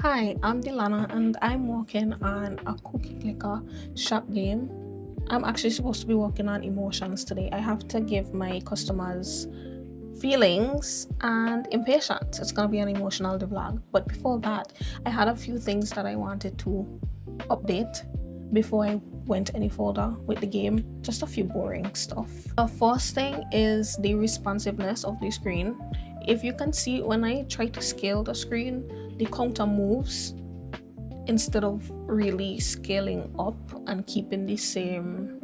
Hi, I'm Dev-Lanna and I'm working on a cookie clicker shop game. I'm actually supposed to be working on emotions today. I have to give my customers feelings and impatience. It's gonna be an emotional devlog. But before that, I had a few things that I wanted to update before I went any further with the game. Just a few boring stuff. The first thing is the responsiveness of the screen. If you can see, when I try to scale the screen, the counter moves instead of really scaling up and keeping the same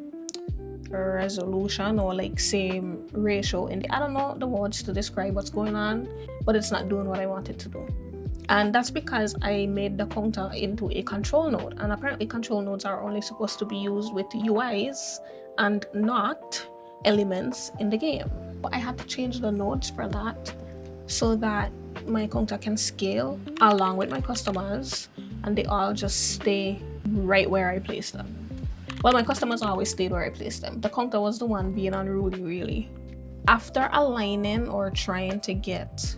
resolution or like same ratio. And I don't know the words to describe what's going on, but it's not doing what I want it to do. And that's because I made the counter into a control node, and apparently control nodes are only supposed to be used with UIs and not elements in the game. But I had to change the nodes for that so that my counter can scale along with my customers and they all just stay right where I place them. Well, my customers always stayed where I placed them. The counter was the one being unruly, really. After aligning or trying to get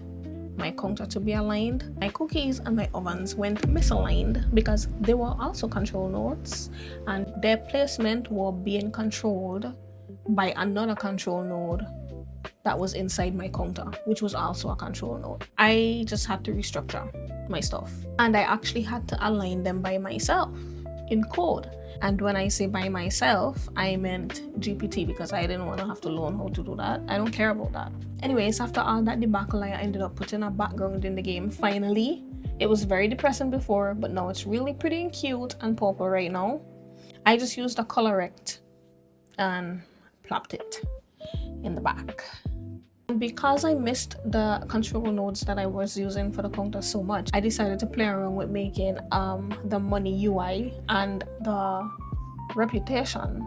my counter to be aligned, my cookies and my ovens went misaligned because they were also control nodes and their placement were being controlled by another control node that was inside my counter, which was also a control node. I just had to restructure my stuff, and I actually had to align them by myself in code. And when I say by myself, I meant GPT, because I didn't want to have to learn how to do that. I don't care about that. Anyways, after all that debacle, I ended up putting a background in the game. Finally, it was very depressing before, but now it's really pretty and cute and purple right now. I just used a color rect and plopped it in the back. Because I missed the control nodes that I was using for the counter so much, I decided to play around with making the money UI and the reputation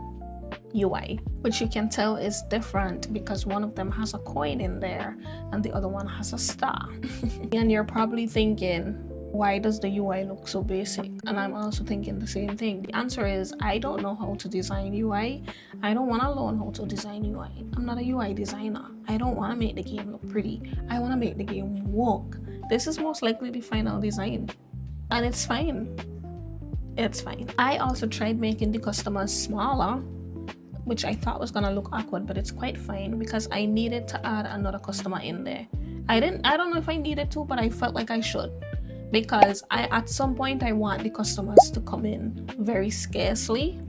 UI, which you can tell is different because one of them has a coin in there and the other one has a star. And you're probably thinking, why does the UI look so basic? And I'm also thinking the same thing. The answer is, I don't know how to design UI. I don't want to learn how to design UI. I'm not a UI designer. I don't want to make the game look pretty. I want to make the game work. This is most likely the final design, and it's fine. It's fine. I also tried making the customers smaller, which I thought was gonna look awkward, but it's quite fine because I needed to add another customer in there. I don't know if I needed to, but I felt like I should, because at some point I want the customers to come in very scarcely,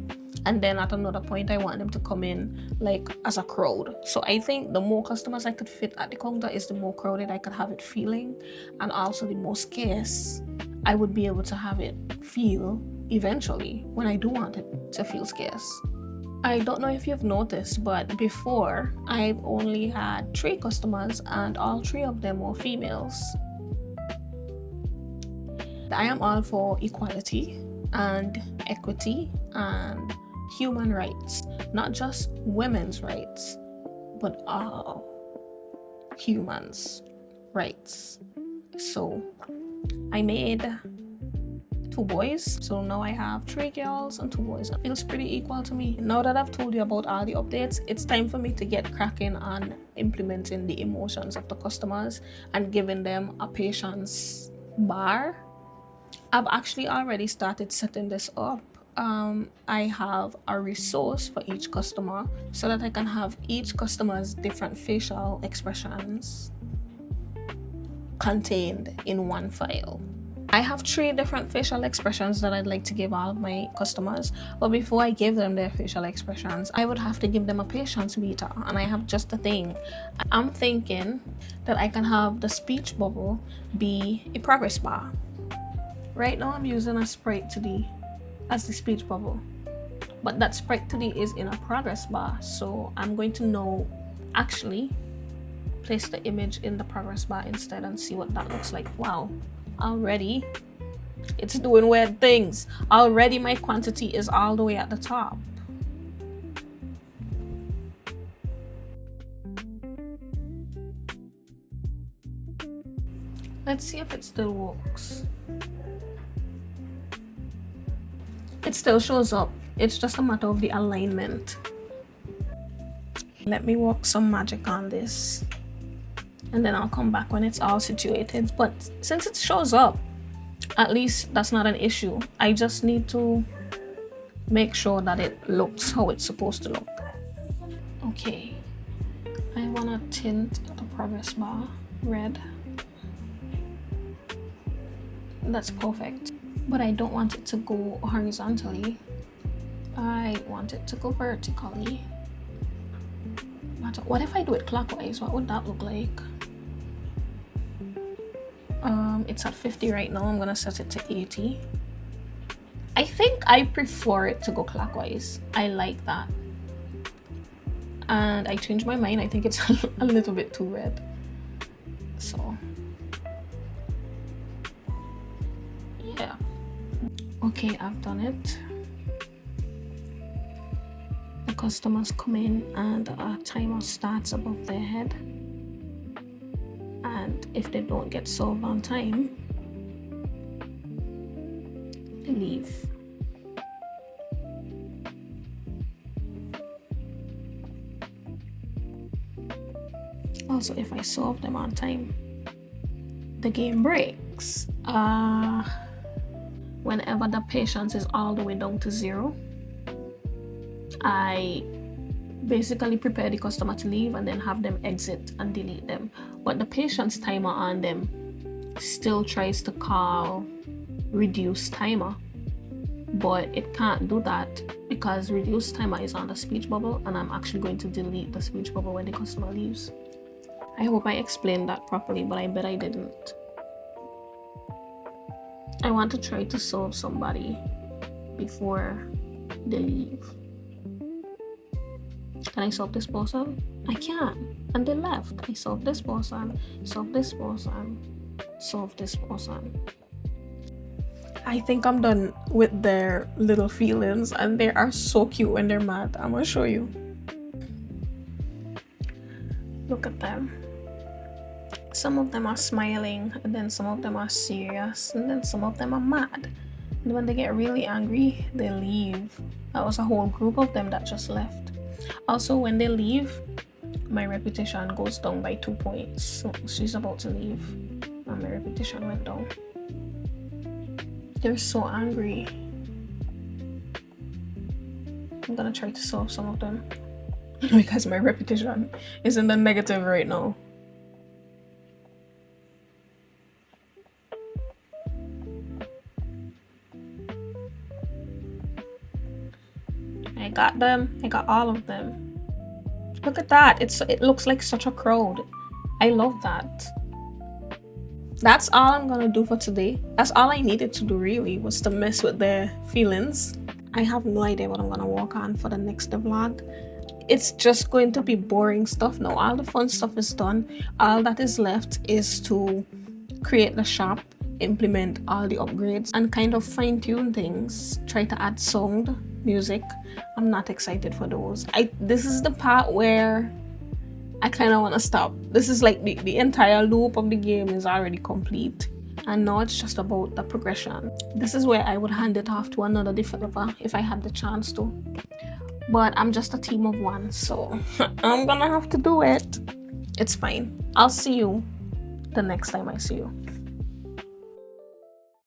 and then at another point I want them to come in like as a crowd. So I think the more customers I could fit at the counter is the more crowded I could have it feeling, and also the more scarce I would be able to have it feel eventually when I do want it to feel scarce. I don't know if you've noticed, but before I've only had 3 customers and all 3 of them were females. I am all for equality and equity and human rights, not just women's rights, but all humans' rights. So I made 2 boys, so now I have 3 girls and 2 boys. It feels pretty equal to me. Now that I've told you about all the updates, it's time for me to get cracking on implementing the emotions of the customers and giving them a patience bar. I've actually already started setting this up. I have a resource for each customer so that I can have each customer's different facial expressions contained in one file. I have 3 different facial expressions that I'd like to give all of my customers, but before I give them their facial expressions, I would have to give them a patience meter, and I have just a thing. I'm thinking that I can have the speech bubble be a progress bar. Right now I'm using a sprite 2D as the speech bubble, but that sprite 2D is in a progress bar, so I'm going to now actually place the image in the progress bar instead and see what that looks like. Wow, already it's doing weird things. Already my quantity is all the way at the top. Let's see if it still works. It still shows up. It's just a matter of the alignment. Let me work some magic on this, and then I'll come back when it's all situated. But since it shows up, At least that's not an issue. I just need to make sure that it looks how it's supposed to look. Okay, I want to tint the progress bar red. That's perfect, but I don't want it to go horizontally. I want it to go vertically. But what if I do it clockwise? What would that look like? It's at 50 right now. I'm gonna set it to 80. I think I prefer it to go clockwise. I like that. And I changed my mind. I think it's a little bit too red. So yeah. Okay, I've done it. The customers come in and a timer starts above their head. And if they don't get solved on time, they leave. Also, if I solve them on time, the game breaks. Whenever the patience is all the way down to 0, I basically prepare the customer to leave and then have them exit and delete them. But the patience timer on them still tries to call reduce timer, but it can't do that because reduce timer is on the speech bubble, and I'm actually going to delete the speech bubble when the customer leaves. I hope I explained that properly, but I bet I didn't. I want to try to solve somebody before they leave. Can I solve this person? I can. And they left. I solved this person, solved this person, solved this person. I think I'm done with their little feelings, and they are so cute when they're mad. I'm gonna show you. Look at them. Some of them are smiling, and then some of them are serious, and then some of them are mad. And when they get really angry, they leave. That was a whole group of them that just left. Also, when they leave, my reputation goes down by 2 points. So she's about to leave, and my reputation went down. They're so angry. I'm gonna try to solve some of them because my reputation is in the negative right now. I got them. I got all of them. Look at that. It looks like such a crowd. I love that. That's all I'm gonna do for today. That's all I needed to do, really, was to mess with their feelings. I have no idea what I'm gonna work on for the next vlog. It's just going to be boring stuff now. All the fun stuff is done. All that is left is to create the shop, implement all the upgrades, and kind of fine-tune things. Try to add sound, music. I'm not excited for those. This is the part where I kind of want to stop. This is like the entire loop of the game is already complete, and now it's just about the progression. This is where I would hand it off to another developer if I had the chance to, but I'm just a team of one, so I'm gonna have to do it. It's fine. I'll see you the next time I see you.